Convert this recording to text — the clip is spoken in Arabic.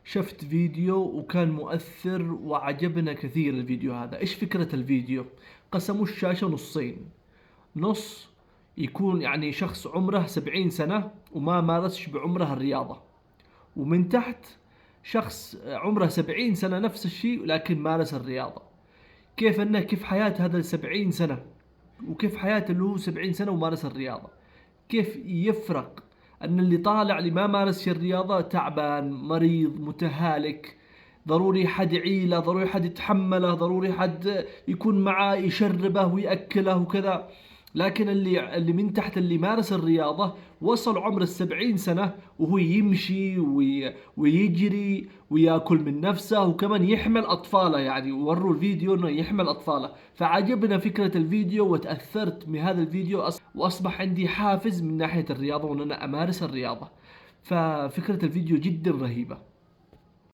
شفت فيديو وكان مؤثر وعجبنا كثير الفيديو هذا. ايش فكرة الفيديو؟ قسموا الشاشة نصين، نص يكون يعني شخص عمره 70 سنة وما مارسش بعمره الرياضة، ومن تحت شخص عمره 70 سنة نفس الشيء لكن مارس الرياضة. كيف حياة هذا 70 سنة وكيف حياة اللي هو 70 سنة ومارس الرياضة، كيف يفرق أن اللي طالع اللي ما مارس الرياضة تعبان مريض متهالك، ضروري حد يعيله، ضروري حد يتحمله، ضروري حد يكون معاه يشربه ويأكله وكذا. لكن اللي من تحت اللي مارس الرياضة وصل عمر 70 سنة وهو يمشي ويجري ويأكل من نفسه وكمان يحمل أطفاله، يعني وروا الفيديو أنه يحمل أطفاله. فعجبنا فكرة الفيديو وتأثرت بهذا الفيديو وأصبح عندي حافز من ناحية الرياضة وأن أنا أمارس الرياضة. ففكرة الفيديو جدا رهيبة.